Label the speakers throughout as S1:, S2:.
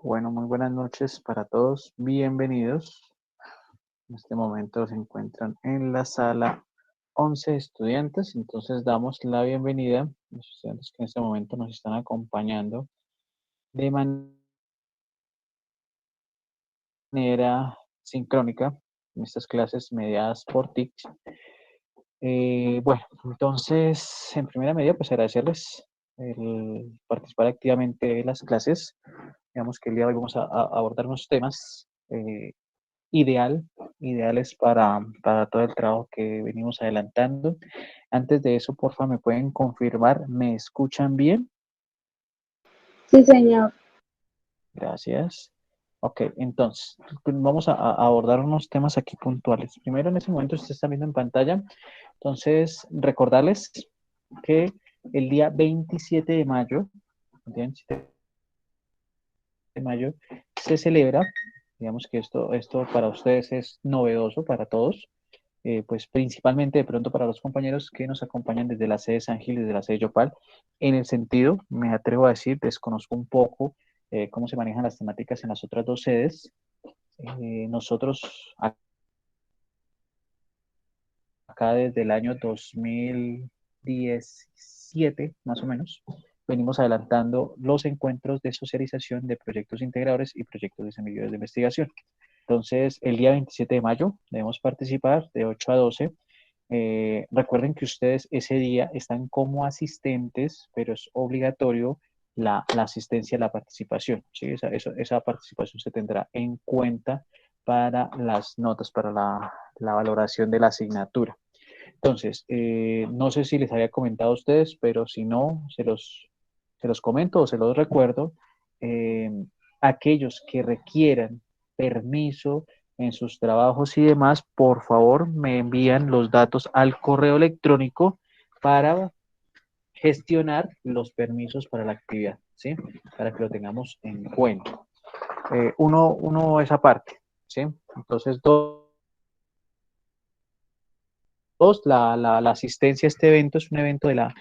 S1: Bueno, muy buenas noches para todos. Bienvenidos. En este momento se encuentran en la sala 11 estudiantes. Entonces damos la bienvenida a los estudiantes que en este momento nos están acompañando de manera sincrónica en estas clases mediadas por TIC. Bueno, entonces, en primera medida, pues agradecerles el participar activamente en las clases. Digamos que el día de hoy vamos a abordar unos temas ideal, ideales para todo el trabajo que venimos adelantando. Antes de eso, porfa, ¿me pueden confirmar? ¿Me escuchan bien?
S2: Sí, señor.
S1: Gracias. Ok, entonces, pues vamos a abordar unos temas aquí puntuales. Primero, en ese momento, usted está viendo en pantalla. Entonces, recordarles que el día 27 de mayo, el día 27 de mayo, se celebra, digamos que esto para ustedes es novedoso, para todos, pues principalmente de pronto para los compañeros que nos acompañan desde la sede San Gil, desde la sede Yopal, en el sentido, me atrevo a decir, desconozco un poco cómo se manejan las temáticas en las otras dos sedes. Nosotros acá desde el año 2017, más o menos, venimos adelantando los encuentros de socialización de proyectos integradores y proyectos de semilleros de investigación. Entonces, el día 27 de mayo debemos participar de 8 a 12. Recuerden que ustedes ese día están como asistentes, pero es obligatorio la asistencia, la participación. ¿Sí? Esa participación se tendrá en cuenta para las notas, para la valoración de la asignatura. Entonces, no sé si les había comentado a ustedes, pero si no, se los comento o se los recuerdo. Eh, Aquellos que requieran permiso en sus trabajos y demás, por favor, me envían los datos al correo electrónico para gestionar los permisos para la actividad, ¿sí? Para que lo tengamos en cuenta. Uno esa parte, ¿sí? Entonces, la asistencia a este evento es un evento de la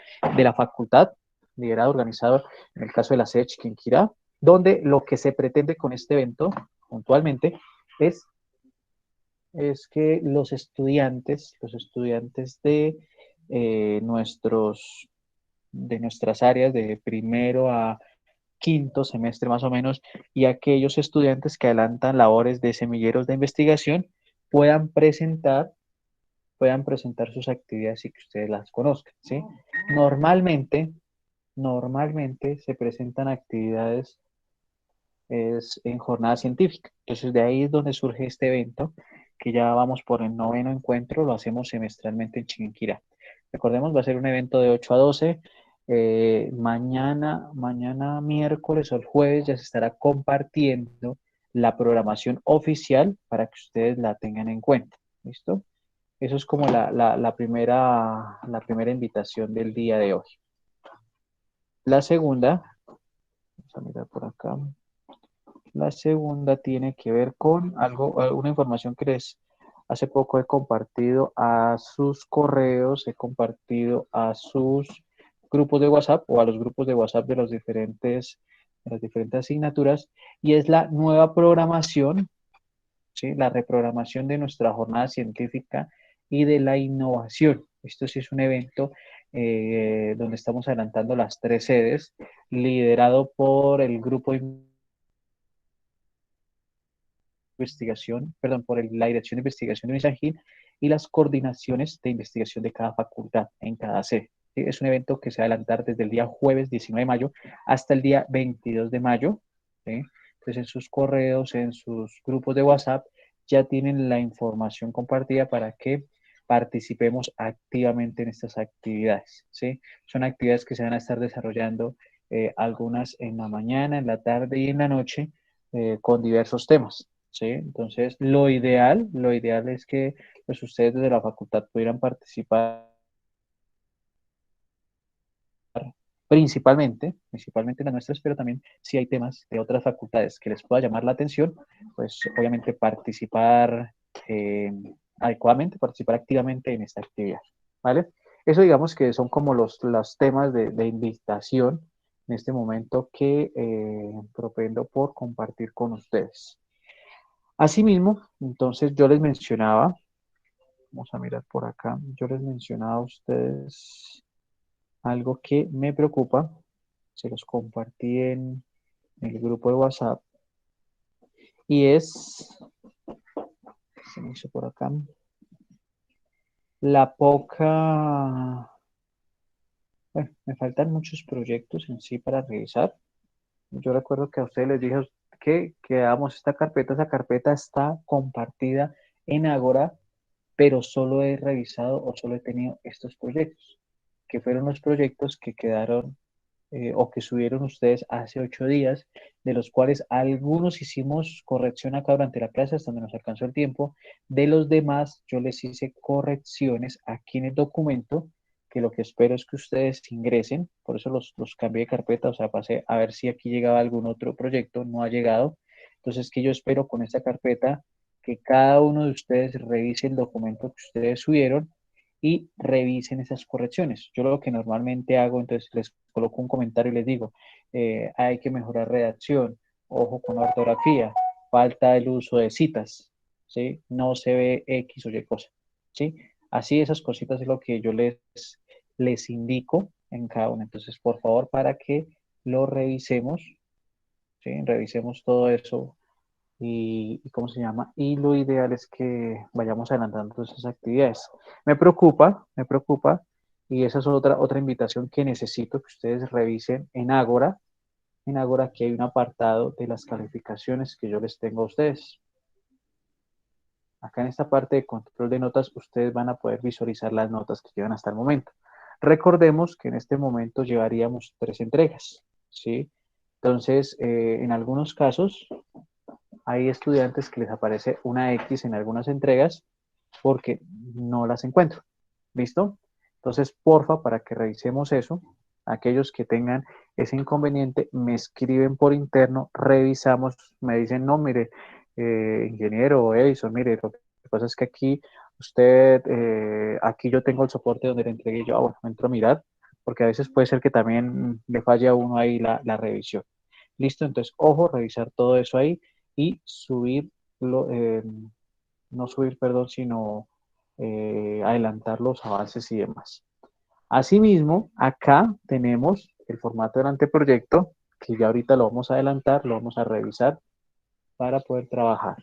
S1: facultad, liderado, organizado en el caso de la sede Chiquinquirá, donde lo que se pretende con este evento, puntualmente, es, es que los estudiantes nuestros, de nuestras áreas, de primero a quinto semestre más o menos, y aquellos estudiantes que adelantan labores de semilleros de investigación puedan presentar puedan presentar sus actividades y que ustedes las conozcan, ¿sí? Normalmente, normalmente se presentan actividades en jornada científica. Entonces, de ahí es donde surge este evento, que ya vamos por el noveno encuentro, lo hacemos semestralmente en Chiquinquirá. Recordemos, va a ser un evento de 8 a 12. Mañana miércoles o el jueves ya se estará compartiendo la programación oficial para que ustedes la tengan en cuenta. ¿Listo? Eso es como la primera invitación del día de hoy. La segunda, vamos a mirar por acá. La segunda tiene que ver con una información que les hace poco he compartido a sus correos, he compartido a sus grupos de WhatsApp o a los grupos de WhatsApp de las diferentes asignaturas, y es la nueva programación, ¿sí? La reprogramación de nuestra jornada científica y de la innovación. Esto sí es un evento donde estamos adelantando las tres sedes, liderado por el grupo de investigación, perdón, por la Dirección de Investigación de Unizagil y las coordinaciones de investigación de cada facultad en cada sede. ¿Sí? Es un evento que se va a adelantar desde el día jueves 19 de mayo hasta el día 22 de mayo. ¿Sí? Entonces, en sus correos, en sus grupos de WhatsApp, ya tienen la información compartida para que participemos activamente en estas actividades. ¿Sí? Son actividades que se van a estar desarrollando, algunas en la mañana, en la tarde y en la noche, con diversos temas. ¿Sí? Entonces, lo ideal es que pues, ustedes desde la facultad pudieran participar principalmente las nuestras, pero también si hay temas de otras facultades que les pueda llamar la atención, pues obviamente participar eh, adecuadamente, participar activamente en esta actividad, ¿vale? Eso digamos que son como los temas de invitación en este momento que propendo por compartir con ustedes. Asimismo, entonces yo les mencionaba, vamos a mirar por acá, yo les mencionaba a ustedes algo que me preocupa, se los compartí en el grupo de WhatsApp, y es, se me hizo por acá, la poca, bueno, me faltan muchos proyectos en sí para revisar. Yo recuerdo que a ustedes les dije que damos esa carpeta está compartida en Agora, pero solo he revisado o solo he tenido estos proyectos, que fueron los proyectos que quedaron o que subieron ustedes hace 8 días, de los cuales algunos hicimos corrección acá durante la clase hasta donde nos alcanzó el tiempo. De los demás, yo les hice correcciones aquí en el documento, que lo que espero es que ustedes ingresen, por eso los cambié de carpeta, o sea, pasé a ver si aquí llegaba algún otro proyecto, no ha llegado. Entonces, que yo espero con esta carpeta que cada uno de ustedes revise el documento que ustedes subieron y revisen esas correcciones. Yo lo que normalmente hago, entonces les coloco un comentario y les digo, hay que mejorar redacción, ojo con la ortografía, falta el uso de citas, ¿sí? No se ve X o Y cosa, ¿sí? Así esas cositas es lo que yo les indico en cada una. Entonces, por favor, para que lo revisemos, ¿sí? Revisemos todo eso y ¿cómo se llama? Y lo ideal es que vayamos adelantando esas actividades. Me preocupa, y esa es otra invitación que necesito que ustedes revisen en Ágora que hay un apartado de las calificaciones que yo les tengo a ustedes. Acá en esta parte de control de notas, ustedes van a poder visualizar las notas que llevan hasta el momento. Recordemos que en este momento llevaríamos 3 entregas, ¿sí? Entonces, en algunos casos, hay estudiantes que les aparece una X en algunas entregas porque no las encuentro. ¿Listo? Entonces, porfa, para que revisemos eso, aquellos que tengan ese inconveniente, me escriben por interno, revisamos, me dicen, no, mire, ingeniero Edison, mire, lo que pasa es que aquí usted, aquí yo tengo el soporte donde le entregué yo, bueno, entro a mirar, porque a veces puede ser que también le falle a uno ahí la revisión. Listo, entonces, ojo, revisar todo eso ahí y subirlo, no subir, perdón, sino adelantar los avances y demás. Asimismo, acá tenemos el formato del anteproyecto, que ya ahorita lo vamos a adelantar, lo vamos a revisar para poder trabajar.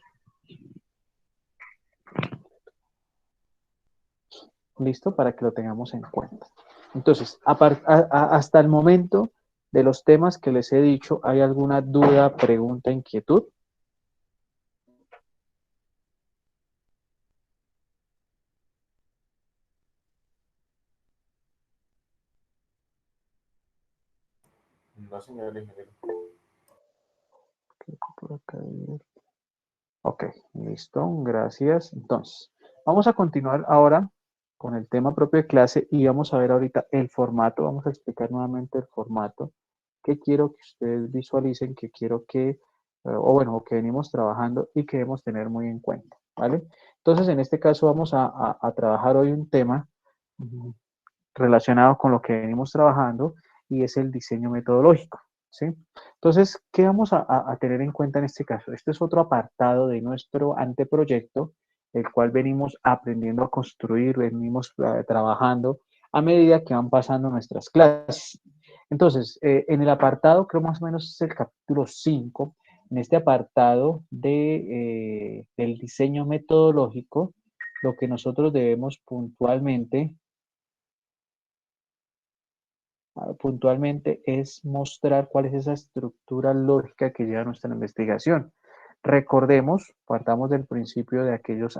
S1: Listo, para que lo tengamos en cuenta. Entonces, hasta el momento de los temas que les he dicho, ¿hay alguna duda, pregunta, inquietud?
S3: No, señor ingeniero.
S1: Por acá. Ok, listo, gracias. Entonces, vamos a continuar ahora con el tema propio de clase y vamos a ver ahorita el formato. Vamos a explicar nuevamente el formato que quiero que ustedes visualicen, que quiero que, o bueno, que venimos trabajando y que debemos tener muy en cuenta, ¿vale? Entonces, en este caso vamos a trabajar hoy un tema relacionado con lo que venimos trabajando y es el diseño metodológico, ¿sí? Entonces, ¿qué vamos a tener en cuenta en este caso? Este es otro apartado de nuestro anteproyecto, el cual venimos aprendiendo a construir, venimos trabajando a medida que van pasando nuestras clases. Entonces, en el apartado, creo más o menos es el capítulo 5, en este apartado del diseño metodológico, lo que nosotros debemos puntualmente es mostrar cuál es esa estructura lógica que lleva nuestra investigación. Recordemos, partamos del principio de aquellos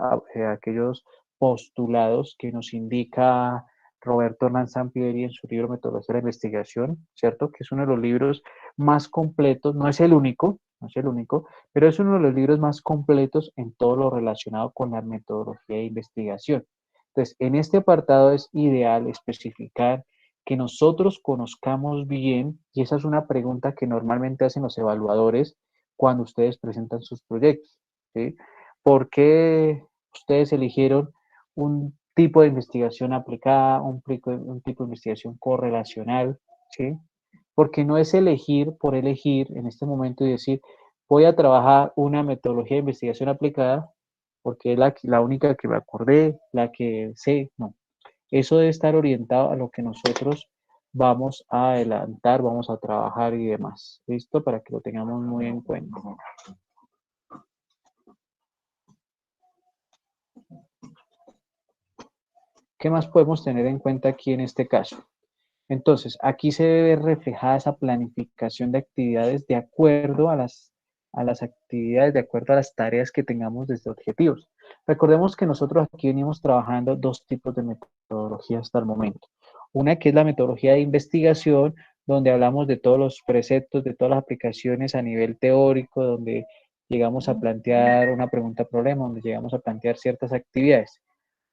S1: postulados que nos indica Roberto Hernán Sampieri en su libro Metodología de la Investigación, ¿cierto? Que es uno de los libros más completos, no es el único, no es el único, pero es uno de los libros más completos en todo lo relacionado con la metodología de investigación. Entonces, en este apartado es ideal especificar que nosotros conozcamos bien, y esa es una pregunta que normalmente hacen los evaluadores cuando ustedes presentan sus proyectos, ¿sí? ¿Por qué ustedes eligieron un tipo de investigación aplicada, un tipo de investigación correlacional, ¿sí? porque no es elegir por elegir en este momento y decir, voy a trabajar una metodología de investigación aplicada, porque es la única que me acordé, la que sé, no. Eso debe estar orientado a lo que nosotros vamos a adelantar, vamos a trabajar y demás. ¿Listo? Para que lo tengamos muy en cuenta. ¿Qué más podemos tener en cuenta aquí en este caso? Entonces, aquí se debe ver reflejada esa planificación de actividades de acuerdo a las actividades, de acuerdo a las tareas que tengamos desde objetivos. Recordemos que nosotros aquí venimos trabajando dos tipos de metodología hasta el momento. Una que es la metodología de investigación, donde hablamos de todos los preceptos, de todas las aplicaciones a nivel teórico, donde llegamos a plantear una pregunta-problema, donde llegamos a plantear ciertas actividades.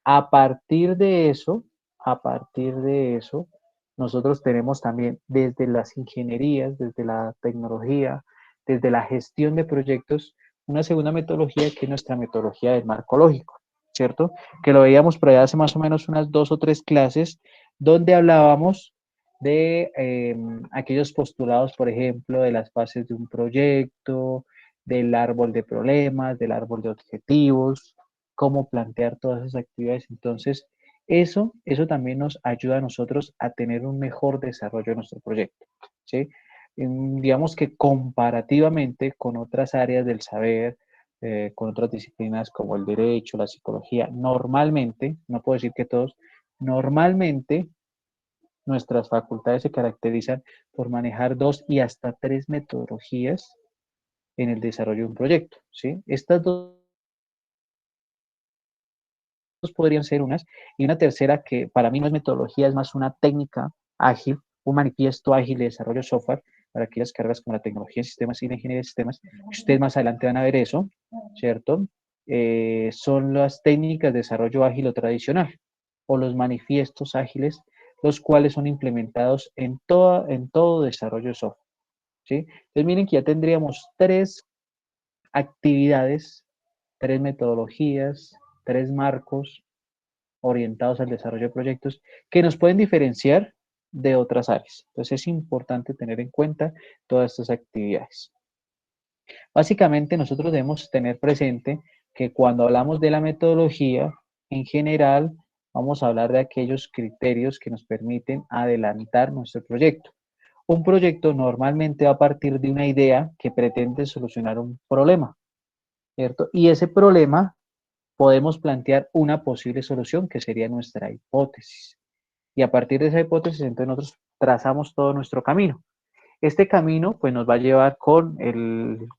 S1: A partir de eso, a partir de eso, nosotros tenemos también desde las ingenierías, desde la tecnología, desde la gestión de proyectos, una segunda metodología que es nuestra metodología del marco lógico, ¿cierto? Que lo veíamos por allá hace más o menos unas 2 o 3 clases, donde hablábamos de aquellos postulados, por ejemplo, de las fases de un proyecto, del árbol de problemas, del árbol de objetivos, cómo plantear todas esas actividades. Entonces, eso también nos ayuda a nosotros a tener un mejor desarrollo de nuestro proyecto, ¿sí? Digamos que comparativamente con otras áreas del saber, con otras disciplinas como el derecho, la psicología, normalmente, no puedo decir que todos, normalmente nuestras facultades se caracterizan por manejar 2 y hasta 3 metodologías en el desarrollo de un proyecto, ¿sí? Estas dos podrían ser unas, y una tercera que para mí no es metodología, es más una técnica ágil, un manifiesto ágil de desarrollo de software para aquellas carreras como la tecnología de sistemas y la ingeniería de sistemas. Ustedes más adelante van a ver eso, ¿cierto? Son las técnicas de desarrollo ágil o tradicional, o los manifiestos ágiles, los cuales son implementados en todo desarrollo de software, ¿sí? Entonces miren que ya tendríamos 3 actividades, 3 metodologías, 3 marcos orientados al desarrollo de proyectos que nos pueden diferenciar de otras áreas. Entonces es importante tener en cuenta todas estas actividades. Básicamente nosotros debemos tener presente que cuando hablamos de la metodología, en general vamos a hablar de aquellos criterios que nos permiten adelantar nuestro proyecto. Un proyecto normalmente va a partir de una idea que pretende solucionar un problema, ¿cierto? Y ese problema podemos plantear una posible solución que sería nuestra hipótesis. Y a partir de esa hipótesis, entonces nosotros trazamos todo nuestro camino. Este camino pues nos va a llevar con el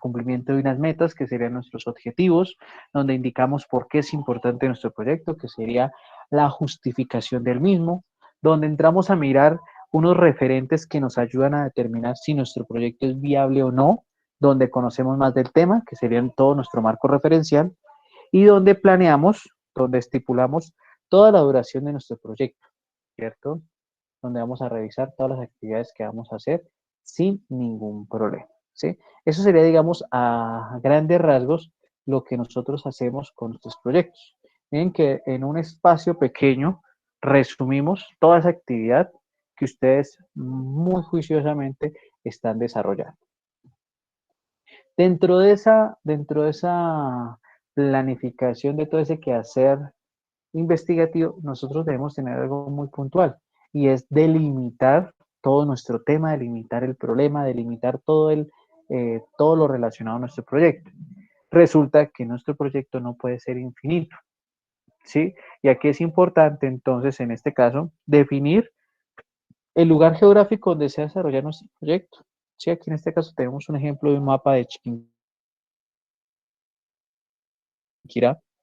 S1: cumplimiento de unas metas que serían nuestros objetivos, donde indicamos por qué es importante nuestro proyecto, que sería la justificación del mismo, donde entramos a mirar unos referentes que nos ayudan a determinar si nuestro proyecto es viable o no, donde conocemos más del tema, que serían todo nuestro marco referencial, y donde planeamos, donde estipulamos toda la duración de nuestro proyecto, ¿cierto? Donde vamos a revisar todas las actividades que vamos a hacer sin ningún problema, ¿sí? Eso sería, digamos, a grandes rasgos lo que nosotros hacemos con nuestros proyectos. Miren que en un espacio pequeño resumimos toda esa actividad que ustedes muy juiciosamente están desarrollando. Dentro de esa planificación de todo ese quehacer investigativo, nosotros debemos tener algo muy puntual y es delimitar todo nuestro tema, delimitar el problema, delimitar todo lo relacionado a nuestro proyecto. Resulta que nuestro proyecto no puede ser infinito, ¿sí? Y aquí es importante entonces, en este caso, definir el lugar geográfico donde se desarrolla nuestro proyecto. Sí, aquí en este caso tenemos un ejemplo de un mapa de Chiquinquirá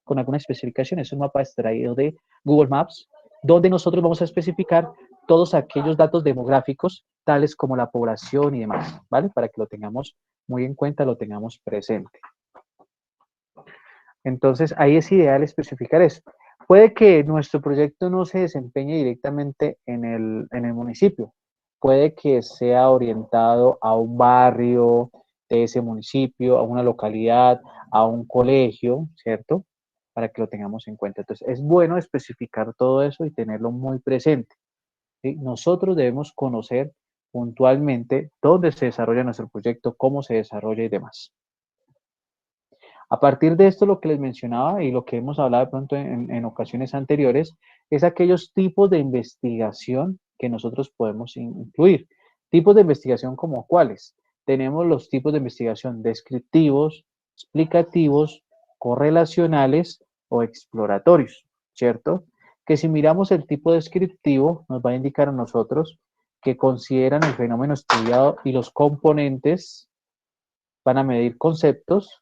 S1: con algunas especificaciones. Es un mapa extraído de Google Maps, donde nosotros vamos a especificar todos aquellos datos demográficos, tales como la población y demás, ¿vale? Para que lo tengamos muy en cuenta, lo tengamos presente. Entonces, ahí es ideal especificar eso. Puede que nuestro proyecto no se desempeñe directamente en el municipio. Puede que sea orientado a un barrio de ese municipio, a una localidad, a un colegio, ¿cierto? Para que lo tengamos en cuenta. Entonces, es bueno especificar todo eso y tenerlo muy presente, ¿sí? Nosotros debemos conocer puntualmente dónde se desarrolla nuestro proyecto, cómo se desarrolla y demás. A partir de esto, lo que les mencionaba y lo que hemos hablado de pronto en ocasiones anteriores, es aquellos tipos de investigación que nosotros podemos incluir. Tipos de investigación como cuáles. Tenemos los tipos de investigación descriptivos, explicativos, correlacionales o exploratorios, ¿cierto? Que si miramos el tipo descriptivo, nos va a indicar a nosotros que consideran el fenómeno estudiado y los componentes, van a medir conceptos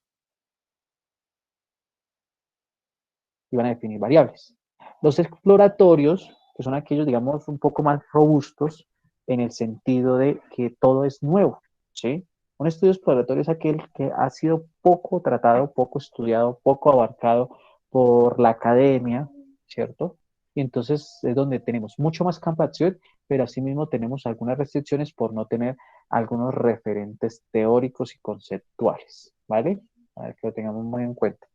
S1: y van a definir variables. Los exploratorios, que son aquellos, digamos, un poco más robustos en el sentido de que todo es nuevo, ¿sí? Un estudio exploratorio es aquel que ha sido poco tratado, poco estudiado, poco abarcado por la academia, ¿cierto? Y entonces es donde tenemos mucho más campo de acción, pero asimismo tenemos algunas restricciones por no tener algunos referentes teóricos y conceptuales, ¿vale? Para que lo tengamos muy en cuenta.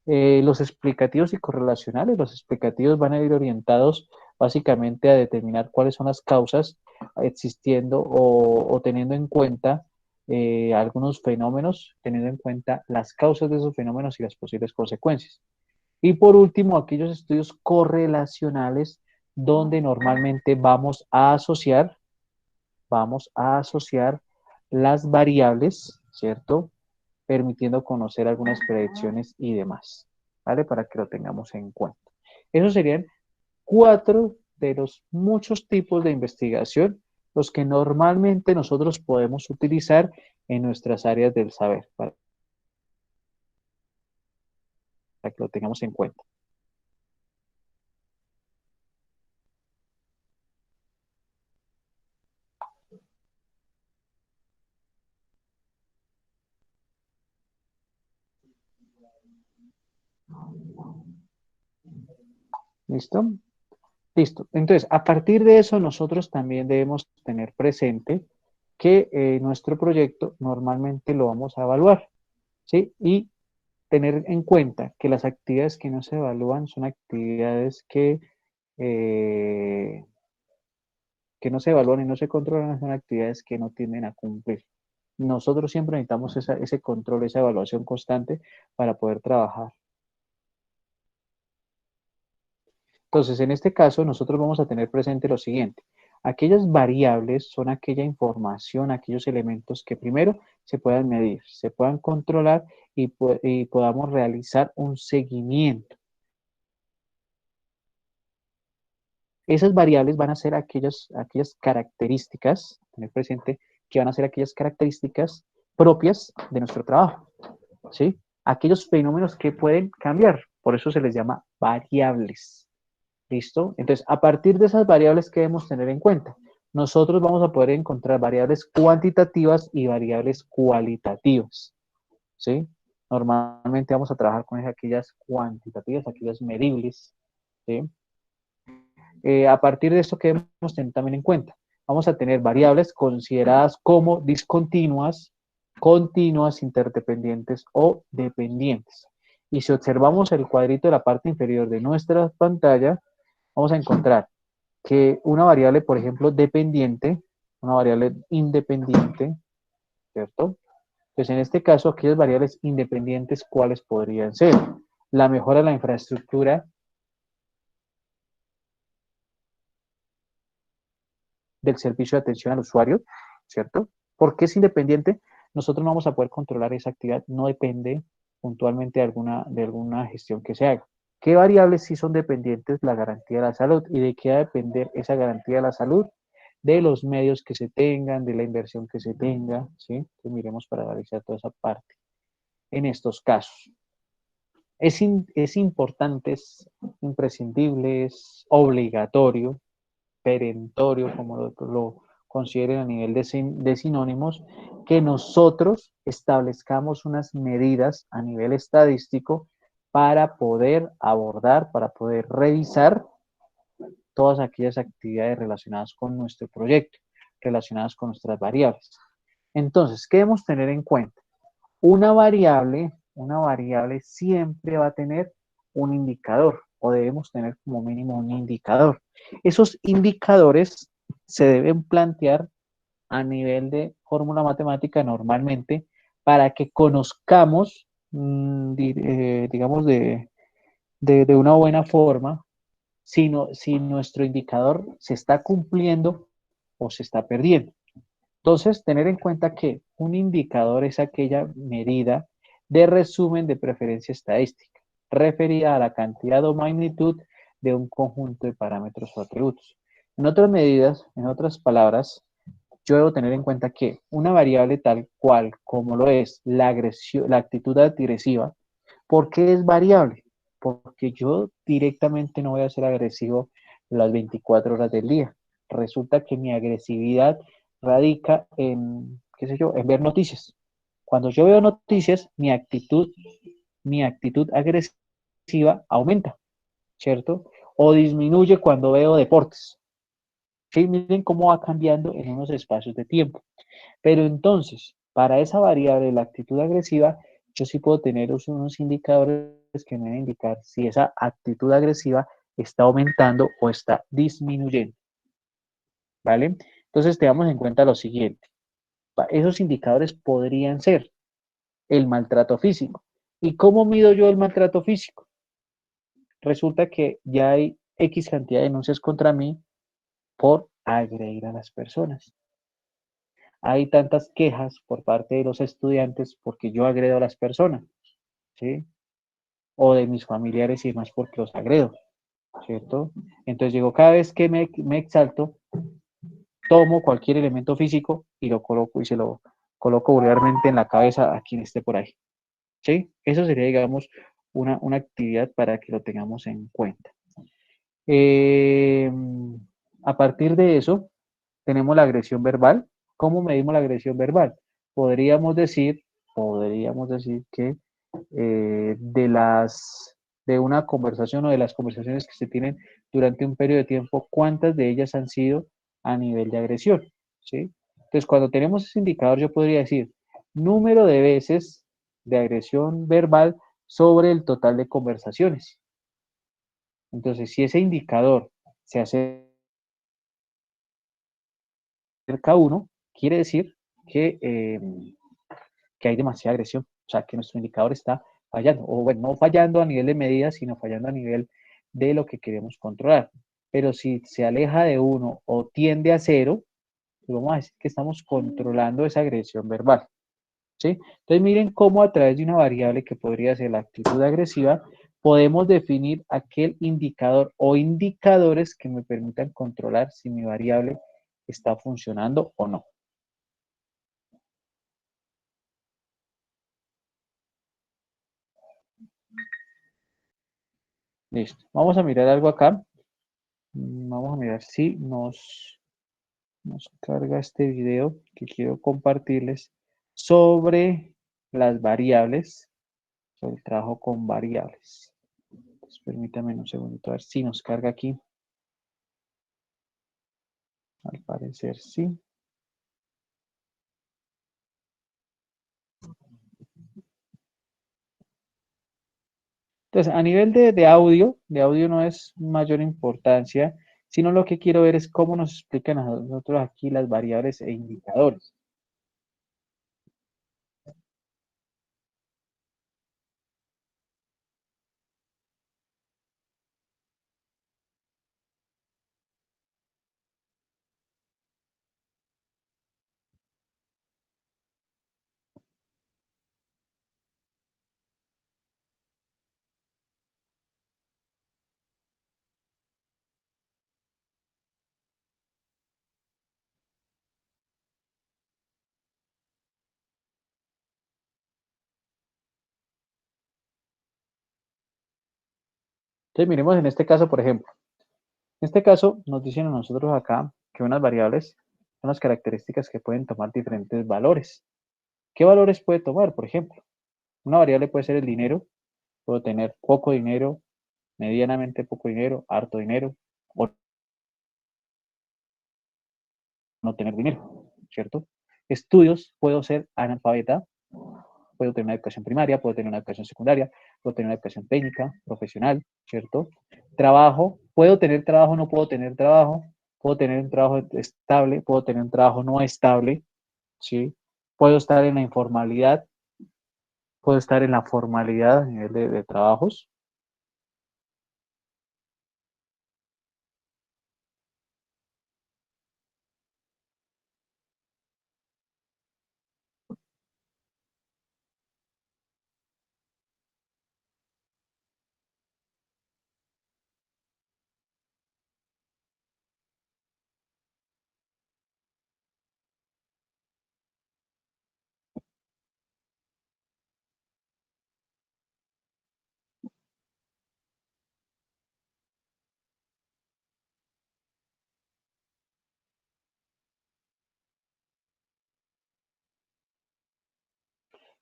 S1: Los explicativos y correlacionales. Los explicativos van a ir orientados básicamente a determinar cuáles son las causas existiendo o teniendo en cuenta algunos fenómenos, teniendo en cuenta las causas de esos fenómenos y las posibles consecuencias. Y por último, aquellos estudios correlacionales donde normalmente vamos a asociar las variables, ¿cierto? Permitiendo conocer algunas predicciones y demás, ¿vale? Para que lo tengamos en cuenta. Esos serían 4 de los muchos tipos de investigación, los que normalmente nosotros podemos utilizar en nuestras áreas del saber, para que lo tengamos en cuenta. ¿Listo? Listo. Entonces, a partir de eso, nosotros también debemos tener presente que nuestro proyecto normalmente lo vamos a evaluar, ¿sí? Y tener en cuenta que las actividades que no se evalúan son actividades eh, que no se evalúan y no se controlan, son actividades que no tienden a cumplir. Nosotros siempre necesitamos ese control, esa evaluación constante para poder trabajar. Entonces, en este caso, nosotros vamos a tener presente lo siguiente. Aquellas variables son aquella información, aquellos elementos que primero se puedan medir, se puedan controlar y podamos realizar un seguimiento. Esas variables van a ser aquellas características, tener presente que van a ser aquellas características propias de nuestro trabajo, ¿sí? Aquellos fenómenos que pueden cambiar, por eso se les llama variables. ¿Listo? Entonces, a partir de esas variables que debemos tener en cuenta, nosotros vamos a poder encontrar variables cuantitativas y variables cualitativas, ¿sí? Normalmente vamos a trabajar con aquellas cuantitativas, aquellas medibles, ¿sí? A partir de esto que debemos tener también en cuenta, vamos a tener variables consideradas como discontinuas, continuas, interdependientes o dependientes. Y si observamos el cuadrito de la parte inferior de nuestra pantalla, vamos a encontrar que una variable, por ejemplo, dependiente, una variable independiente, ¿cierto? Pues en este caso, aquellas variables independientes, ¿cuáles podrían ser? La mejora de la infraestructura del servicio de atención al usuario, ¿cierto? Porque es independiente, nosotros no vamos a poder controlar esa actividad, no depende puntualmente de alguna gestión que se haga. ¿Qué variables sí son dependientes? La garantía de la salud. ¿Y de qué va a depender esa garantía de la salud? De los medios que se tengan, de la inversión que se tenga, ¿sí? Entonces miremos para analizar toda esa parte. En estos casos, es importante, es imprescindible, es obligatorio, perentorio, como lo consideren a nivel de sinónimos, que nosotros establezcamos unas medidas a nivel estadístico para poder abordar, para poder revisar todas aquellas actividades relacionadas con nuestro proyecto, relacionadas con nuestras variables. Entonces, ¿qué debemos tener en cuenta? Una variable siempre va a tener un indicador, o debemos tener como mínimo un indicador. Esos indicadores se deben plantear a nivel de fórmula matemática normalmente para que conozcamos, digamos, de una buena forma si nuestro indicador se está cumpliendo o se está perdiendo. Entonces, tener en cuenta que un indicador es aquella medida de resumen de preferencia estadística, referida a la cantidad o magnitud de un conjunto de parámetros o atributos. En otras medidas, en otras palabras, yo debo tener en cuenta que una variable tal cual como lo es la actitud agresiva, ¿por qué es variable? Porque yo directamente no voy a ser agresivo las 24 horas del día. Resulta que mi agresividad radica en, qué sé yo, en ver noticias. Cuando yo veo noticias, mi actitud agresiva aumenta, ¿cierto? O disminuye cuando veo deportes. Sí, miren cómo va cambiando en unos espacios de tiempo. Pero entonces, para esa variable, la actitud agresiva, yo sí puedo tener unos indicadores que me van a indicar si esa actitud agresiva está aumentando o está disminuyendo. ¿Vale? Entonces, tengamos en cuenta lo siguiente. Esos indicadores podrían ser el maltrato físico. ¿Y cómo mido yo el maltrato físico? Resulta que ya hay X cantidad de denuncias contra mí por agredir a las personas. Hay tantas quejas por parte de los estudiantes porque yo agredo a las personas, ¿sí? O de mis familiares y demás porque los agredo, ¿cierto? Entonces digo, cada vez que me exalto, tomo cualquier elemento físico y lo coloco y se lo coloco vulgarmente en la cabeza a quien esté por ahí, ¿sí? Eso sería, digamos, una actividad para que lo tengamos en cuenta. Eh, a partir de eso, tenemos la agresión verbal. ¿Cómo medimos la agresión verbal? Podríamos decir, podríamos decir que de de una conversación o de las conversaciones que se tienen durante un periodo de tiempo, ¿cuántas de ellas han sido a nivel de agresión? ¿Sí? Entonces, cuando tenemos ese indicador, yo podría decir número de veces de agresión verbal sobre el total de conversaciones. Entonces, si ese indicador se acerca a 1, quiere decir que hay demasiada agresión, o sea, que nuestro indicador está fallando, o bueno, no fallando a nivel de medidas, sino fallando a nivel de lo que queremos controlar. Pero si se aleja de 1 o tiende a 0, pues vamos a decir que estamos controlando esa agresión verbal. ¿Sí? Entonces miren cómo a través de una variable que podría ser la actitud agresiva, podemos definir aquel indicador o indicadores que me permitan controlar si mi variable está funcionando o no. Listo. Vamos a mirar algo acá. Vamos a mirar si nos carga este video que quiero compartirles sobre las variables, sobre el trabajo con variables. Entonces, permítanme un segundito a ver si nos carga aquí. Al parecer sí. Entonces, a nivel de audio no es mayor importancia, sino lo que quiero ver es cómo nos explican a nosotros aquí las variables e indicadores. Entonces, miremos en este caso, por ejemplo. En este caso, nos dicen a nosotros acá que unas variables son las características que pueden tomar diferentes valores. ¿Qué valores puede tomar? Por ejemplo, una variable puede ser el dinero. Puedo tener poco dinero, medianamente poco dinero, harto dinero, o no tener dinero, ¿cierto? Estudios, puedo ser analfabeta, puedo tener una educación primaria, puedo tener una educación secundaria, puedo tener una educación técnica, profesional, ¿cierto? Trabajo, puedo tener trabajo, no puedo tener trabajo, Puedo tener un trabajo estable, puedo tener un trabajo no estable, ¿sí? Puedo estar en la informalidad, puedo estar en la formalidad a nivel de trabajos.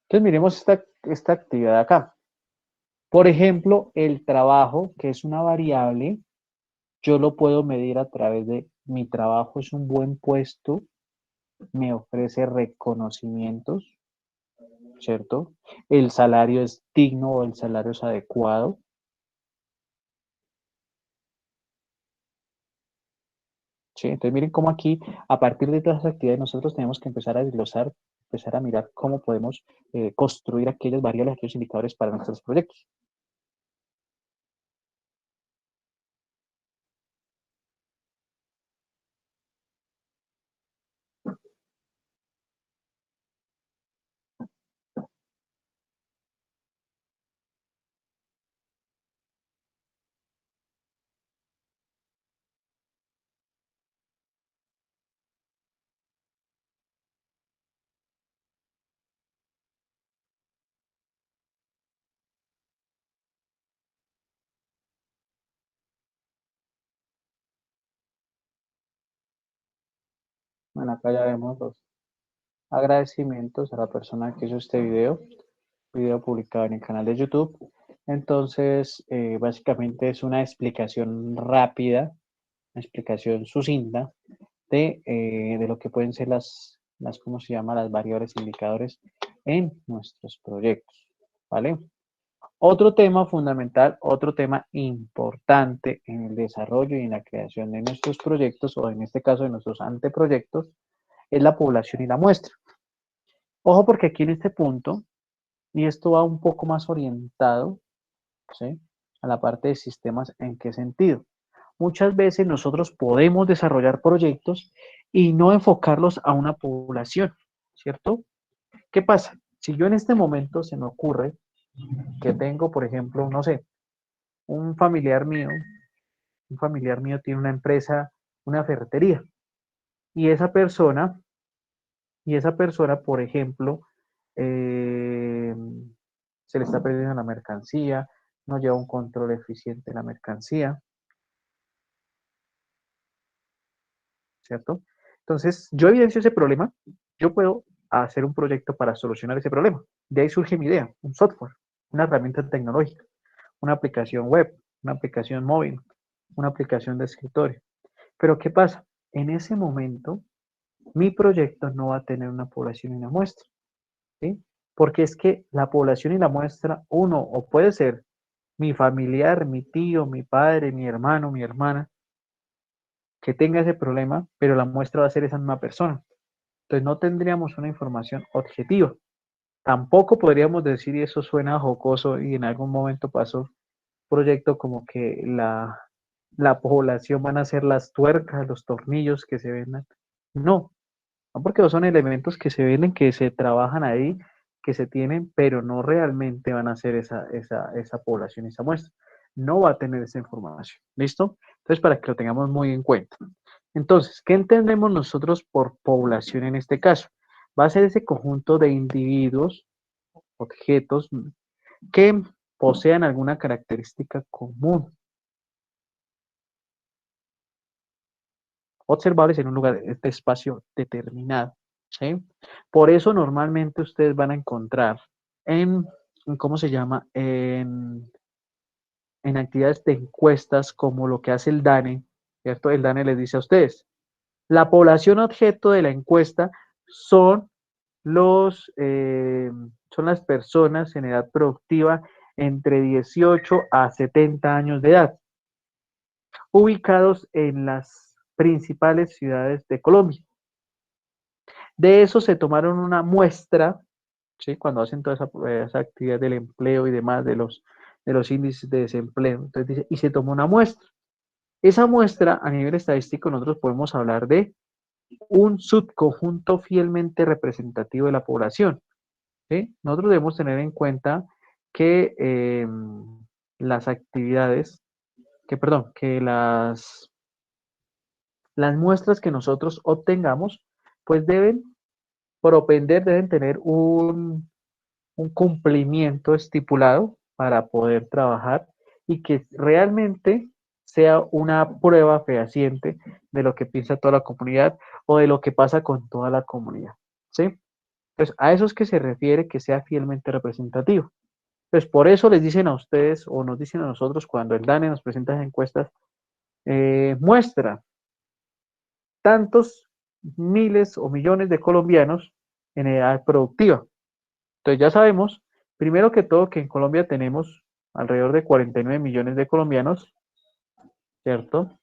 S1: Entonces miremos esta actividad acá. Por ejemplo, el trabajo, que es una variable, yo lo puedo medir a través de mi trabajo es un buen puesto, me ofrece reconocimientos, ¿cierto? El salario es digno o el salario es adecuado. ¿Sí? Entonces miren cómo aquí, a partir de todas las actividades, nosotros tenemos que empezar a desglosar, empezar a mirar cómo podemos construir aquellas variables, aquellos indicadores para nuestros proyectos. Bueno, acá ya vemos los agradecimientos a la persona que hizo este video publicado en el canal de YouTube. Entonces, básicamente es una explicación rápida, una explicación sucinta de lo que pueden ser ¿cómo se llama? Las variables indicadores en nuestros proyectos, ¿vale? Otro tema fundamental, otro tema importante en el desarrollo y en la creación de nuestros proyectos, o en este caso de nuestros anteproyectos, es la población y la muestra. Ojo porque aquí en este punto, y esto va un poco más orientado, ¿sí?, a la parte de sistemas, ¿en qué sentido? Muchas veces nosotros podemos desarrollar proyectos y no enfocarlos a una población, ¿cierto? ¿Qué pasa? Si yo en este momento se me ocurre que tengo, por ejemplo, no sé, un familiar mío, tiene una empresa, una ferretería, y esa persona, por ejemplo, eh, se le está perdiendo la mercancía, no lleva un control eficiente de la mercancía, ¿cierto? Entonces, yo evidencio ese problema, yo puedo hacer un proyecto para solucionar ese problema. De ahí surge mi idea, un software, una herramienta tecnológica, una aplicación web, una aplicación móvil, una aplicación de escritorio. Pero ¿qué pasa? En ese momento, mi proyecto no va a tener una población y una muestra, ¿sí? Porque es que la población y la muestra, uno, o puede ser mi familiar, mi tío, mi padre, mi hermano, mi hermana, que tenga ese problema, pero la muestra va a ser esa misma persona. Entonces no tendríamos una información objetiva. Tampoco podríamos decir, y eso suena jocoso, y en algún momento pasó, proyecto como que la población van a ser las tuercas, los tornillos que se vendan. No, no, porque son elementos que se venden, que se trabajan ahí, que se tienen, pero no realmente van a ser esa población, esa muestra. No va a tener esa información. ¿Listo? Entonces, para que lo tengamos muy en cuenta. Entonces, ¿qué entendemos nosotros por población en este caso? Va a ser ese conjunto de individuos, objetos, que posean alguna característica común, observables en un lugar de este espacio determinado. ¿Sí? Por eso normalmente ustedes van a encontrar ¿cómo se llama? En actividades de encuestas como lo que hace el DANE, ¿cierto? El DANE les dice a ustedes, la población objeto de la encuesta son son las personas en edad productiva entre 18 a 70 años de edad, ubicados en las principales ciudades de Colombia. De eso se tomaron una muestra, ¿sí? Cuando hacen toda esa actividad del empleo y demás, de los índices de desempleo. Entonces dice, y se tomó una muestra. Esa muestra, a nivel estadístico, nosotros podemos hablar de un subconjunto fielmente representativo de la población, ¿sí? Nosotros debemos tener en cuenta que las actividades, que las muestras que nosotros obtengamos, pues deben tener un cumplimiento estipulado para poder trabajar y que realmente sea una prueba fehaciente de lo que piensa toda la comunidad o de lo que pasa con toda la comunidad, ¿sí? Entonces, a eso es que se refiere que sea fielmente representativo. Entonces, por eso les dicen a ustedes o nos dicen a nosotros cuando el DANE nos presenta las encuestas, muestra tantos miles o millones de colombianos en edad productiva. Entonces ya sabemos, primero que todo, que en Colombia tenemos alrededor de 49 millones de colombianos, ¿cierto?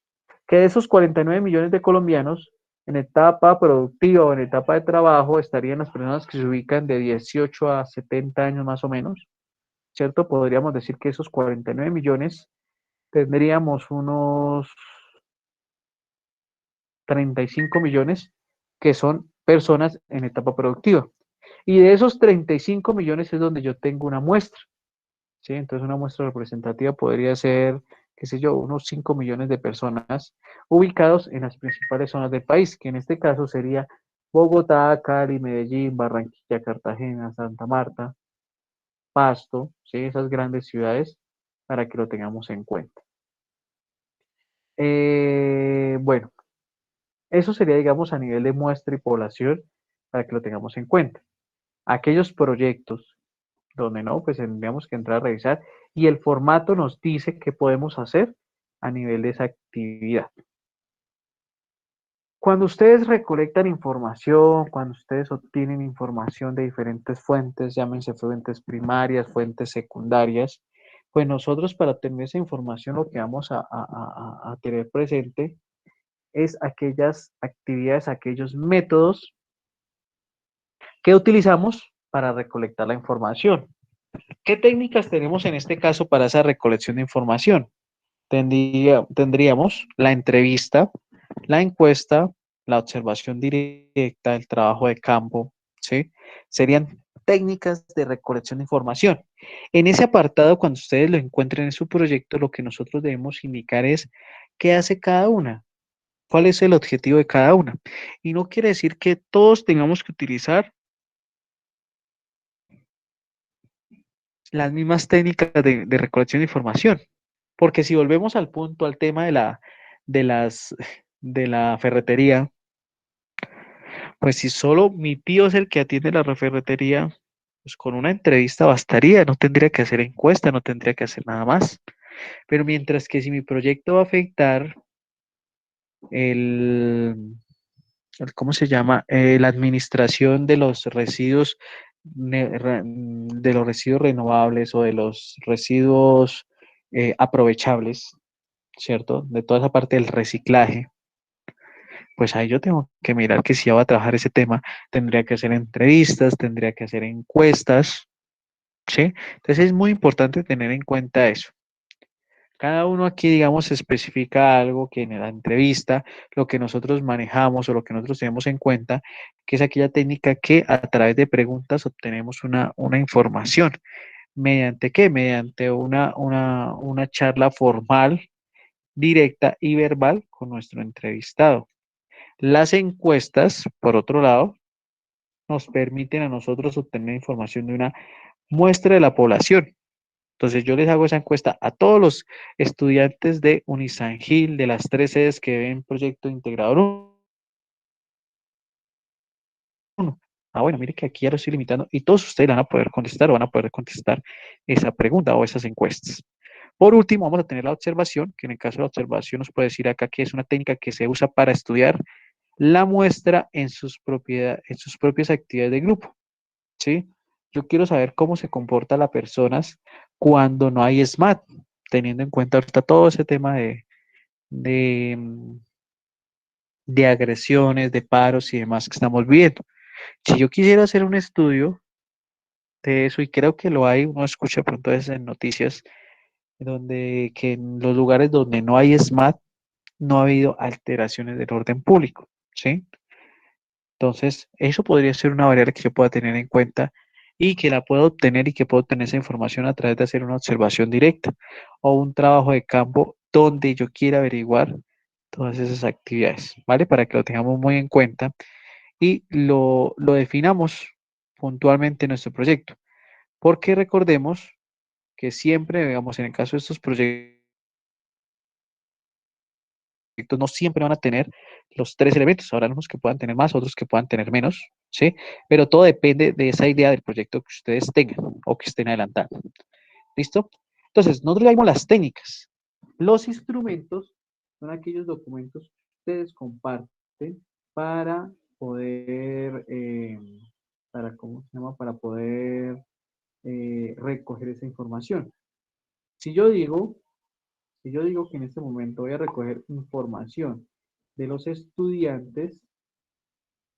S1: Que de esos 49 millones de colombianos, en etapa productiva o en etapa de trabajo, estarían las personas que se ubican de 18 a 70 años más o menos, ¿cierto? Podríamos decir que esos 49 millones tendríamos unos 35 millones que son personas en etapa productiva. Y de esos 35 millones es donde yo tengo una muestra, ¿sí? Entonces una muestra representativa podría ser, qué sé yo, unos 5 millones de personas ubicados en las principales zonas del país, que en este caso sería Bogotá, Cali, Medellín, Barranquilla, Cartagena, Santa Marta, Pasto, ¿sí? Esas grandes ciudades para que lo tengamos en cuenta. Bueno, eso sería, digamos, a nivel de muestra y población para que lo tengamos en cuenta. Aquellos proyectos donde no, pues tendríamos que entrar a revisar y el formato nos dice qué podemos hacer a nivel de esa actividad. Cuando ustedes recolectan información, cuando ustedes obtienen información de diferentes fuentes, llámense fuentes primarias, fuentes secundarias, pues nosotros para tener esa información lo que vamos a tener presente es aquellas actividades, aquellos métodos que utilizamos para recolectar la información. ¿Qué técnicas tenemos en este caso para esa recolección de información? Tendríamos la entrevista, la encuesta, la observación directa, el trabajo de campo, ¿sí? Serían técnicas de recolección de información. En ese apartado, cuando ustedes lo encuentren en su proyecto, lo que nosotros debemos indicar es qué hace cada una, cuál es el objetivo de cada una. Y no quiere decir que todos tengamos que utilizar las mismas técnicas de recolección de información. Porque si volvemos al punto, al tema de las, de la ferretería, pues si solo mi tío es el que atiende la ferretería, pues con una entrevista bastaría, no tendría que hacer encuesta, no tendría que hacer nada más. Pero mientras que si mi proyecto va a afectar el, ¿cómo se llama? La administración de los residuos renovables o de los residuos aprovechables, ¿cierto? De toda esa parte del reciclaje, pues ahí yo tengo que mirar que si ya va a trabajar ese tema, tendría que hacer entrevistas, tendría que hacer encuestas, ¿sí? Entonces es muy importante tener en cuenta eso. Cada uno aquí, digamos, especifica algo que en la entrevista, lo que nosotros manejamos o lo que nosotros tenemos en cuenta, que es aquella técnica que a través de preguntas obtenemos una información. ¿Mediante qué? Mediante una charla formal, directa y verbal con nuestro entrevistado. Las encuestas, por otro lado, nos permiten a nosotros obtener información de una muestra de la población. Entonces yo les hago esa encuesta a todos los estudiantes de Unisangil, de las 3 sedes que ven Proyecto Integrador 1. Ah, bueno, mire que aquí ya lo estoy limitando y todos ustedes van a poder contestar o van a poder contestar esa pregunta o esas encuestas. Por último, vamos a tener la observación, que en el caso de la observación nos puede decir acá que es una técnica que se usa para estudiar la muestra en sus propias actividades de grupo, ¿sí? Yo quiero saber cómo se comporta las personas cuando no hay SMAT, teniendo en cuenta ahorita todo ese tema de de agresiones, de paros y demás que estamos viviendo. Si yo quisiera hacer un estudio de eso, y creo que lo hay, uno escucha pronto a veces en noticias, donde que en los lugares donde no hay SMAT, no ha habido alteraciones del orden público, ¿sí? Entonces, eso podría ser una variable que yo pueda tener en cuenta y que la puedo obtener y que puedo obtener esa información a través de hacer una observación directa o un trabajo de campo donde yo quiera averiguar todas esas actividades, ¿vale? Para que lo tengamos muy en cuenta y lo definamos puntualmente en nuestro proyecto. Porque recordemos que siempre, digamos, en el caso de estos proyectos, no siempre van a tener los tres elementos. Habrá unos que puedan tener más, otros que puedan tener menos, ¿sí? Pero todo depende de esa idea del proyecto que ustedes tengan o que estén adelantando. ¿Listo? Entonces, nosotros le dimos las técnicas. Los instrumentos son aquellos documentos que ustedes comparten para poder, ¿cómo se llama? Para poder recoger esa información. Si yo digo, si yo digo que en este momento voy a recoger información de los estudiantes,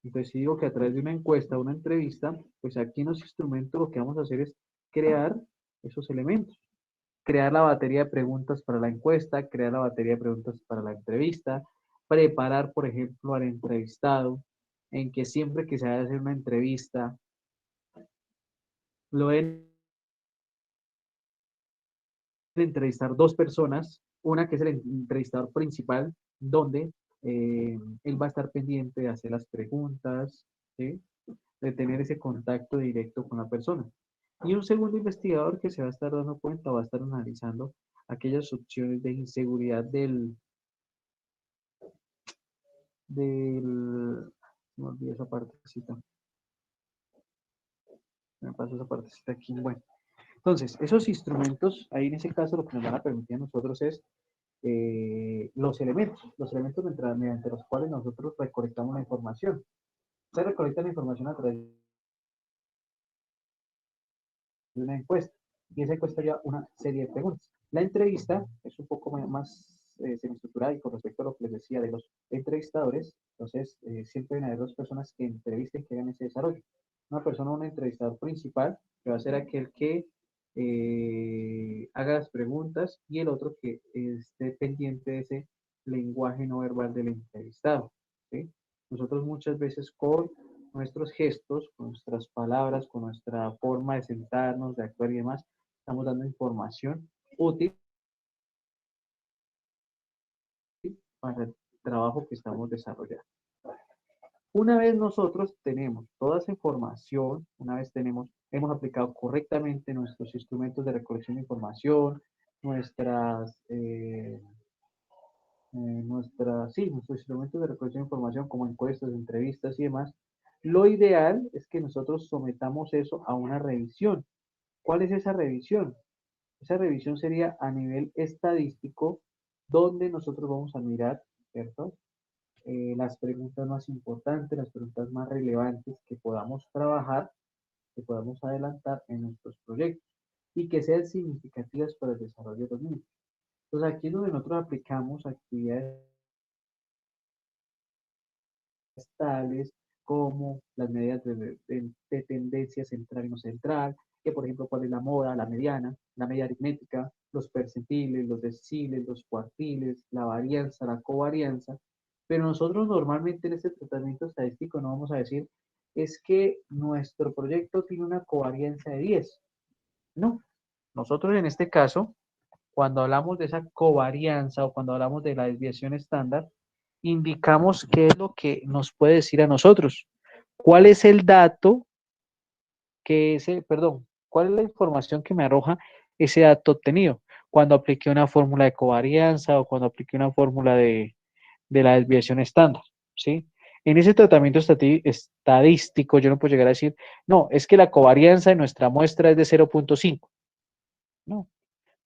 S1: entonces si digo que a través de una encuesta, una entrevista, pues aquí en los instrumentos lo que vamos a hacer es crear esos elementos. Crear la batería de preguntas para la encuesta, crear la batería de preguntas para la entrevista, preparar, por ejemplo, al entrevistado, en que siempre que se vaya a hacer una entrevista, lo deben entrevistar dos personas, una que es el entrevistador principal, donde él va a estar pendiente de hacer las preguntas, ¿sí? De tener ese contacto directo con la persona. Y un segundo investigador que se va a estar dando cuenta, va a estar analizando aquellas opciones de inseguridad me olvidé esa partecita, me pasó esa partecita aquí, bueno. Entonces, esos instrumentos, ahí en ese caso lo que nos van a permitir a nosotros es los elementos mediante los cuales nosotros recolectamos la información. Se recolecta la información a través de una encuesta y esa encuesta lleva una serie de preguntas. La entrevista es un poco más semiestructurada y con respecto a lo que les decía de los entrevistadores, entonces siempre van a haber dos personas que entrevisten que hagan ese desarrollo. Una persona, un entrevistador principal, que va a ser aquel que haga las preguntas y el otro que esté pendiente de ese lenguaje no verbal del entrevistado. ¿Sí? Nosotros muchas veces con nuestros gestos, con nuestras palabras, con nuestra forma de sentarnos, de actuar y demás, estamos dando información útil para el trabajo que estamos desarrollando. Una vez nosotros tenemos toda esa información, una vez hemos aplicado correctamente nuestros instrumentos de recolección de información, nuestros instrumentos de recolección de información como encuestas, entrevistas y demás, lo ideal es que nosotros sometamos eso a una revisión. ¿Cuál es esa revisión? Esa revisión sería a nivel estadístico, donde nosotros vamos a mirar, ¿cierto? Las preguntas más importantes, las preguntas más relevantes que podamos trabajar, que podamos adelantar en nuestros proyectos y que sean significativas para el desarrollo de los mismos. Entonces aquí es donde nosotros aplicamos actividades tales como las medidas de tendencia central y no central, que por ejemplo cuál es la moda, la mediana, la media aritmética, los percentiles, los deciles, los cuartiles, la varianza, la covarianza. Pero nosotros normalmente en este tratamiento estadístico no vamos a decir es que nuestro proyecto tiene una covarianza de 10. No, nosotros en este caso, cuando hablamos de esa covarianza o cuando hablamos de la desviación estándar, indicamos qué es lo que nos puede decir a nosotros. ¿Cuál es el dato cuál es la información que me arroja ese dato obtenido? Cuando apliqué una fórmula de covarianza o cuando apliqué una fórmula de la desviación estándar, ¿sí? En ese tratamiento estadístico, yo no puedo llegar a decir, no, es que la covarianza de nuestra muestra es de 0.5. No,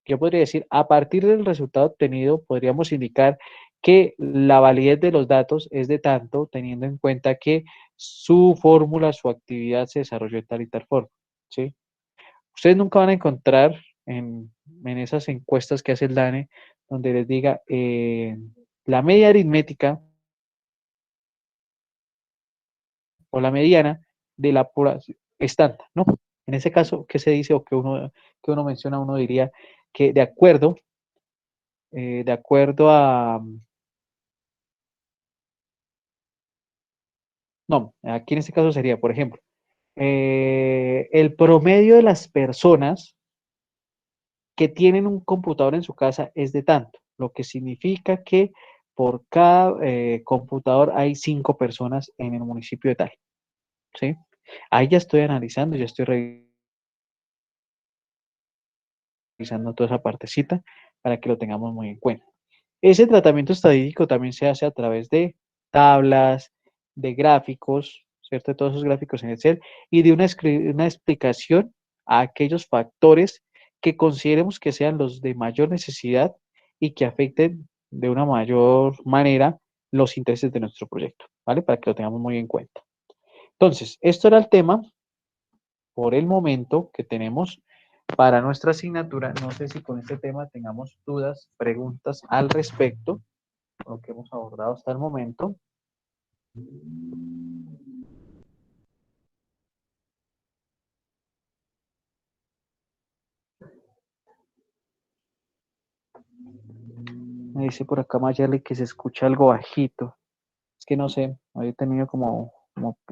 S1: yo podría decir, a partir del resultado obtenido, podríamos indicar que la validez de los datos es de tanto, teniendo en cuenta que su fórmula, su actividad se desarrolló de tal y tal forma, ¿sí? Ustedes nunca van a encontrar en esas encuestas que hace el DANE, donde les diga la media aritmética o la mediana de la población estándar, ¿no? En ese caso, ¿qué se dice o que uno menciona? Uno diría que de acuerdo a, no, aquí en este caso sería, por ejemplo, el promedio de las personas que tienen un computador en su casa es de tanto, lo que significa que por cada computador hay 5 personas en el municipio de tal, ¿sí? Ahí ya estoy analizando, ya estoy revisando toda esa partecita para que lo tengamos muy en cuenta. Ese tratamiento estadístico también se hace a través de tablas, de gráficos, ¿cierto? De todos esos gráficos en Excel y de una explicación a aquellos factores que consideremos que sean los de mayor necesidad y que afecten de una mayor manera los intereses de nuestro proyecto, ¿vale? Para que lo tengamos muy en cuenta. Entonces, esto era el tema por el momento que tenemos para nuestra asignatura. No sé si con este tema tengamos dudas, preguntas al respecto, lo que hemos abordado hasta el momento. Me dice por acá Mayerly que se escucha algo bajito. Es que no sé, hoy he tenido como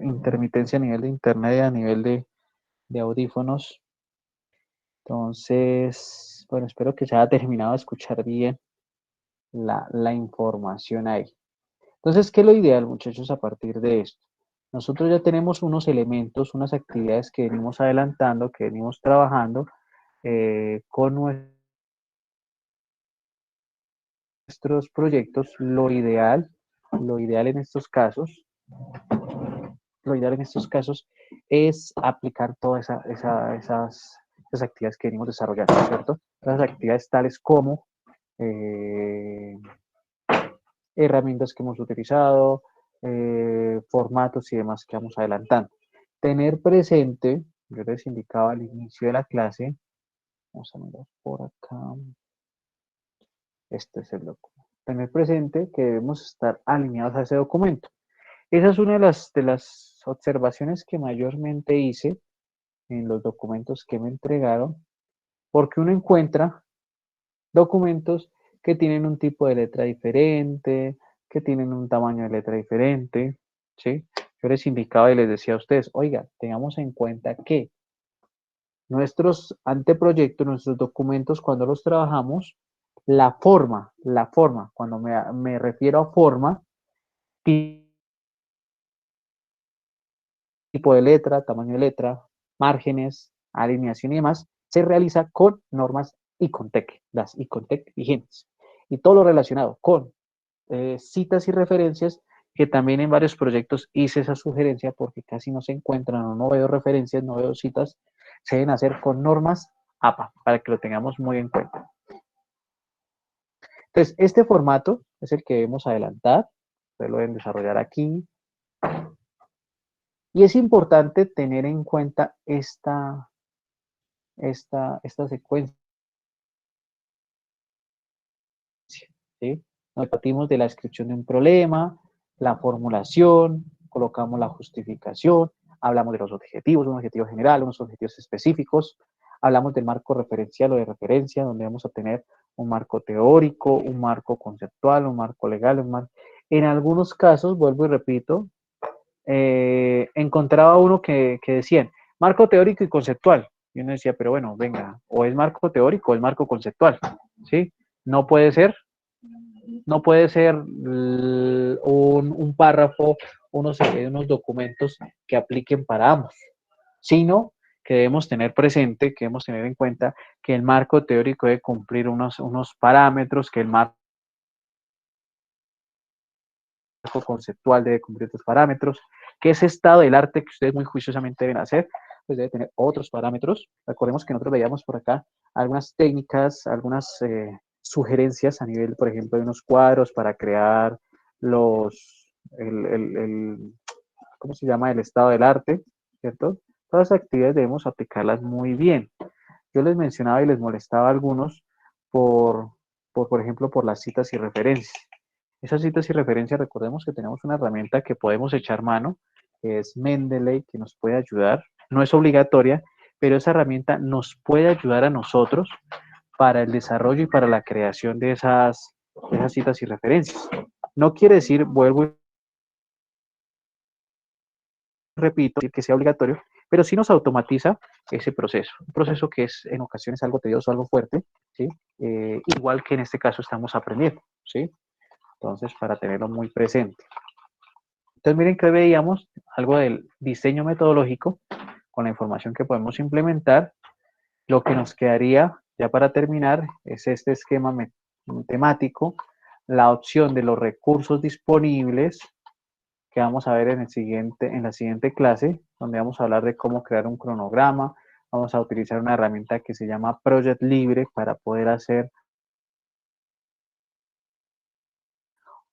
S1: intermitencia a nivel de internet y a nivel de audífonos. Entonces, bueno, espero que se haya terminado de escuchar bien la información ahí. Entonces, ¿qué es lo ideal, muchachos, a partir de esto? Nosotros ya tenemos unos elementos, unas actividades que venimos adelantando, que venimos trabajando con nuestros proyectos. Lo ideal en estos casos, lo ideal en estos casos es aplicar todas esas actividades que venimos desarrollando, ¿cierto? Las actividades tales como eh, herramientas que hemos utilizado, formatos y demás que vamos adelantando. Tener presente, yo les indicaba al inicio de la clase, vamos a mirar por acá, este es el documento. Tener presente que debemos estar alineados a ese documento. Esa es una de las observaciones que mayormente hice en los documentos que me entregaron, porque uno encuentra documentos que tienen un tipo de letra diferente, que tienen un tamaño de letra diferente, ¿sí? Yo les indicaba y les decía a ustedes, oiga, tengamos en cuenta que nuestros anteproyectos, nuestros documentos, cuando los trabajamos, la forma, cuando me refiero a forma, tipo de letra, tamaño de letra, márgenes, alineación y demás, se realiza con normas ICONTEC, las ICONTEC vigentes. Y todo lo relacionado con citas y referencias, que también en varios proyectos hice esa sugerencia porque casi no se encuentran o no veo referencias, no veo citas, se deben hacer con normas APA, para que lo tengamos muy en cuenta. Entonces, este formato es el que debemos adelantar, ustedes lo deben desarrollar aquí, y es importante tener en cuenta esta secuencia, ¿sí? Nos partimos de la descripción de un problema, la formulación, colocamos la justificación, hablamos de los objetivos, un objetivo general, unos objetivos específicos, hablamos del marco referencial o de referencia, donde vamos a tener un marco teórico, un marco conceptual, un marco legal, en algunos casos, vuelvo y repito, encontraba uno que decían marco teórico y conceptual. Y uno decía, pero bueno, venga, o es marco teórico o es marco conceptual, ¿sí? No puede ser, no puede ser un párrafo, unos documentos que apliquen para ambos, sino que debemos tener presente, que debemos tener en cuenta que el marco teórico debe cumplir unos parámetros, que el marco conceptual debe cumplir otros parámetros, que ese estado del arte que ustedes muy juiciosamente deben hacer, pues debe tener otros parámetros. Recordemos que nosotros veíamos por acá algunas técnicas, algunas sugerencias a nivel, por ejemplo, de unos cuadros para crear ¿cómo se llama? El estado del arte, ¿cierto? Todas las actividades debemos aplicarlas muy bien. Yo les mencionaba y les molestaba a algunos por, por ejemplo, por las citas y referencias. Esas citas y referencias, recordemos que tenemos una herramienta que podemos echar mano, que es Mendeley, que nos puede ayudar. No es obligatoria, pero esa herramienta nos puede ayudar a nosotros para el desarrollo y para la creación de esas citas y referencias. No quiere decir, vuelvo y repito, que sea obligatorio, pero sí nos automatiza ese proceso. Un proceso que es en ocasiones algo tedioso, algo fuerte, ¿sí? Igual que en este caso estamos aprendiendo, ¿sí? Entonces, para tenerlo muy presente. Entonces, miren que hoy veíamos algo del diseño metodológico con la información que podemos implementar. Lo que nos quedaría ya para terminar es este esquema temático, la opción de los recursos disponibles que vamos a ver en la siguiente clase, donde vamos a hablar de cómo crear un cronograma. Vamos a utilizar una herramienta que se llama Project Libre para poder hacer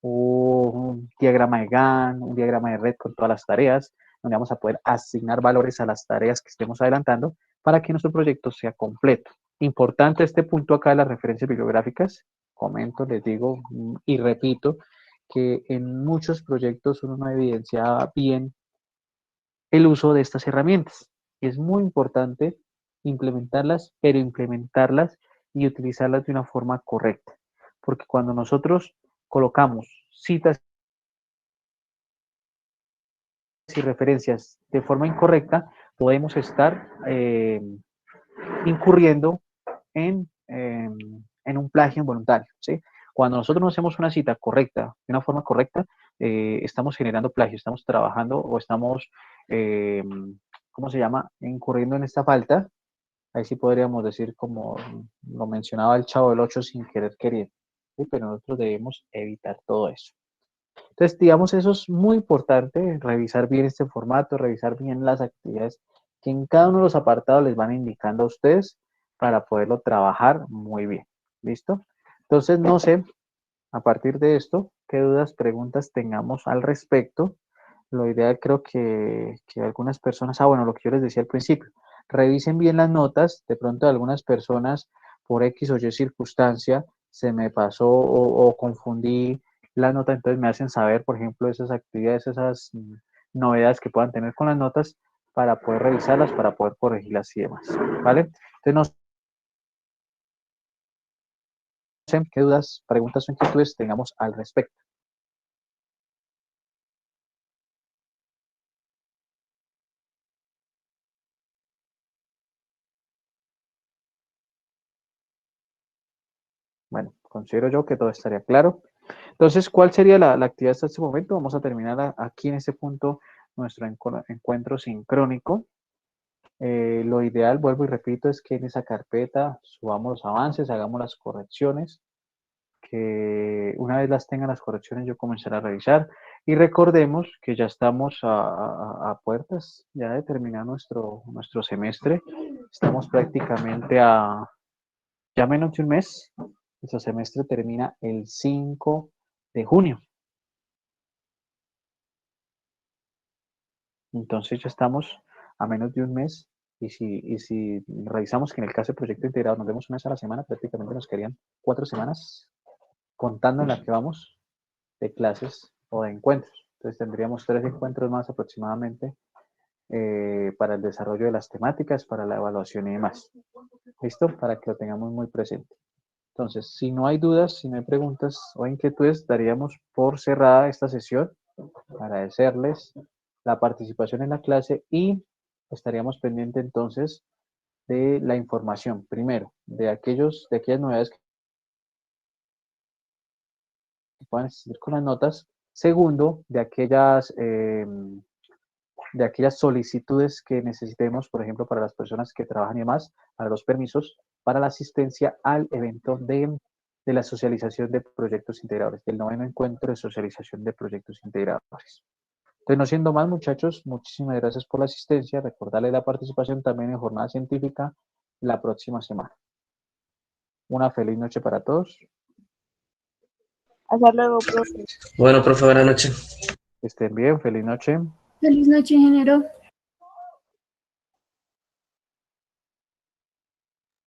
S1: un diagrama de Gantt, un diagrama de red con todas las tareas, donde vamos a poder asignar valores a las tareas que estemos adelantando para que nuestro proyecto sea completo. Importante este punto acá de las referencias bibliográficas. Comento, les digo y repito que en muchos proyectos uno no evidencia bien el uso de estas herramientas. Y es muy importante implementarlas, pero implementarlas y utilizarlas de una forma correcta. Porque cuando nosotros colocamos citas y referencias de forma incorrecta, podemos estar incurriendo en un plagio involuntario, ¿sí? Cuando nosotros no hacemos una cita correcta, de una forma correcta, estamos generando plagio, estamos trabajando o estamos, ¿cómo se llama?, incurriendo en esta falta. Ahí sí podríamos decir, como lo mencionaba el Chavo del Ocho, sin querer queriendo, ¿sí? Pero nosotros debemos evitar todo eso. Entonces, digamos, eso es muy importante, revisar bien este formato, revisar bien las actividades que en cada uno de los apartados les van indicando a ustedes para poderlo trabajar muy bien. ¿Listo? Entonces, no sé, a partir de esto, qué dudas, preguntas tengamos al respecto. Lo ideal creo que algunas personas, bueno, lo que yo les decía al principio, revisen bien las notas, de pronto algunas personas por X o Y circunstancia se me pasó o confundí la nota, entonces me hacen saber, por ejemplo, esas actividades, esas novedades que puedan tener con las notas para poder revisarlas, para poder corregirlas y demás, ¿vale? Entonces, no sé qué dudas, preguntas o inquietudes tengamos al respecto. Bueno, considero yo que todo estaría claro. Entonces, ¿cuál sería la actividad hasta este momento? Vamos a terminar aquí en este punto nuestro encuentro sincrónico. Lo ideal, vuelvo y repito, es que en esa carpeta subamos los avances, hagamos las correcciones, que una vez las tengan las correcciones yo comenzaré a revisar. Y recordemos que ya estamos a puertas ya de terminar nuestro semestre. Estamos prácticamente a ya menos de un mes. Nuestro semestre termina el 5 de junio. Entonces ya estamos a menos de un mes y si revisamos que en el caso del proyecto integrado nos vemos una vez a la semana, prácticamente nos quedarían 4 semanas contando en las que vamos de clases o de encuentros. Entonces tendríamos 3 encuentros más aproximadamente para el desarrollo de las temáticas, para la evaluación y demás. ¿Listo? Para que lo tengamos muy presente. Entonces, si no hay dudas, si no hay preguntas o inquietudes, daríamos por cerrada esta sesión. Agradecerles la participación en la clase y estaríamos pendientes entonces de la información, primero, de aquellas novedades que puedan existir con las notas, segundo, de aquellas solicitudes que necesitemos, por ejemplo, para las personas que trabajan y demás, para los permisos, para la asistencia al evento de la socialización de proyectos integradores, del 9º encuentro de socialización de proyectos integradores. Entonces, no siendo más, muchachos, muchísimas gracias por la asistencia. Recordarles la participación también en jornada científica la próxima semana. Una feliz noche para todos.
S2: Hasta luego, profe.
S4: Bueno, profe, buenas noches.
S1: Que estén bien, feliz noche.
S5: Feliz noche, ingeniero.